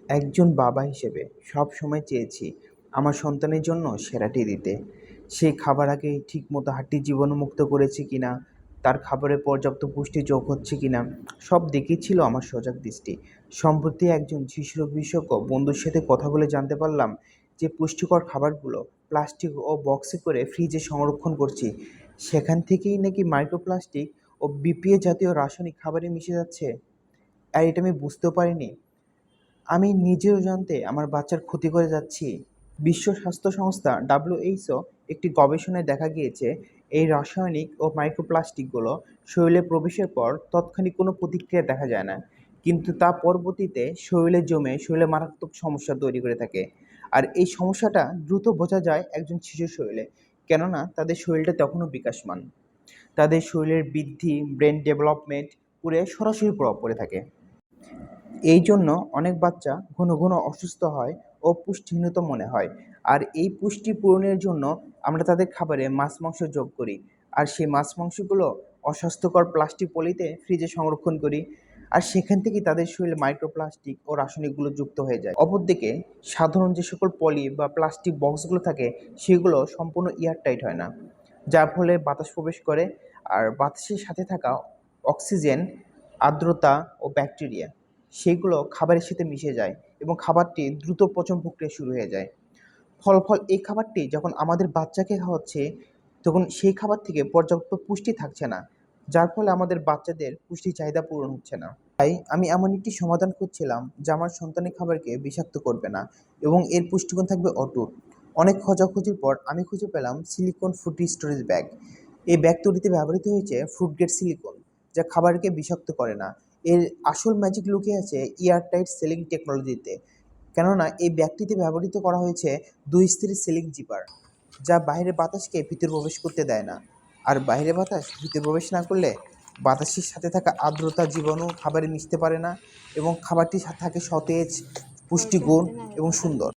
একজন বাবা হিসেবে সবসময় চেয়েছি আমার সন্তানের জন্য সেরাটি দিতে। সেই খাবার আগে ঠিকমতো হাঁটতে জীবাণুমুক্ত করেছে কিনা, তার খাবারে পর্যাপ্ত পুষ্টি যোগ হচ্ছে কিনা, সব দিকেই ছিল আমার সজাগ দৃষ্টি। সম্প্রতি একজন শিশুরোগ বিশেষজ্ঞ বন্ধুর সাথে কথা বলে জানতে পারলাম যে পুষ্টিকর খাবারগুলো প্লাস্টিক ও বক্সে করে ফ্রিজে সংরক্ষণ করছি, সেখান থেকেই নাকি মাইক্রোপ্লাস্টিক ও বিপিএ জাতীয় রাসায়নিক খাবারে মিশে যাচ্ছে। আর এটা আমি বুঝতেও পারিনি। আমি নিজেও জানতে আমার বাচ্চার ক্ষতি করে যাচ্ছি। বিশ্ব স্বাস্থ্য সংস্থা WHO একটি গবেষণায় দেখা গিয়েছে এই রাসায়নিক ও মাইক্রোপ্লাস্টিকগুলো শরীরে প্রবেশের পর তাৎক্ষণিক কোনো প্রতিক্রিয়া দেখা যায় না, কিন্তু তা পরবর্তীতে শরীরে জমে শরীরে মারাত্মক সমস্যা তৈরি করে থাকে। আর এই সমস্যাটা দ্রুত বোঝা যায় একজন শিশুর শরীরে, কেননা তাদের শরীরটা তখনও বিকাশমান। তাদের শরীরের বৃদ্ধি, ব্রেন ডেভেলপমেন্ট পুরে সরাসরি প্রভাব পড়ে থাকে। এই জন্য অনেক বাচ্চা ঘন ঘন অসুস্থ হয় ও পুষ্টিহীনতা মনে হয়। আর এই পুষ্টি পূরণের জন্য আমরা তাদের খাবারে মাছ মাংস যোগ করি, আর সেই মাছ মাংসগুলো অস্বাস্থ্যকর প্লাস্টিক পলিতে ফ্রিজে সংরক্ষণ করি। আর সেখান থেকেই তাদের শরীরে মাইক্রোপ্লাস্টিক ও রাসায়নিকগুলো যুক্ত হয়ে যায়। অপরদিকে সাধারণ যে সকল পলি বা প্লাস্টিক বক্সগুলো থাকে, সেগুলো সম্পূর্ণ এয়ারটাইট হয় না, যার ফলে বাতাস প্রবেশ করে। আর বাতাসের সাথে থাকা অক্সিজেন, আর্দ্রতা ও ব্যাকটেরিয়া, সেগুলো খাবারের সাথে মিশে যায় এবং খাবারটি দ্রুত পচন প্রক্রিয়া শুরু হয়ে যায়। ফল এই খাবারটি যখন আমাদের বাচ্চাকে খাওয়াচ্ছে, তখন সেই খাবার থেকে পর্যাপ্ত পুষ্টি থাকছে না, যার ফলে আমাদের বাচ্চাদের পুষ্টি চাহিদা পূরণ হচ্ছে না। তাই আমি এমন একটি সমাধান খুঁজছিলাম যা আমার সন্তানের খাবারকে বিষাক্ত করবে না এবং এর পুষ্টিগুণ থাকবে অটুট। অনেক খোঁজাখুঁজির পর আমি খুঁজে পেলাম সিলিকন ফুড স্টোরেজ ব্যাগ। এই ব্যাগ তৈরিতে ব্যবহৃত হয়েছে ফুড গ্রেড সিলিকন, যা খাবারকে বিষাক্ত করে না। এর আসল ম্যাজিক লুকিয়ে আছে এয়ারটাইট সিলিং টেকনোলজিতে। কেননা এই ব্যাগটিতে ব্যবহৃত করা হয়েছে দুই স্তরের সিলিং জিপার, যা বাইরের বাতাসকে ভিতরে প্রবেশ করতে দেয় না। আর বাইরের বাতাস ভিতরে প্রবেশ না করলে বাতাসের সাথে থাকা আর্দ্রতা জীবাণু খাবারে মিশতে পারে না এবং খাবারটি থাকে সতেজ, পুষ্টিগুণ এবং সুন্দর।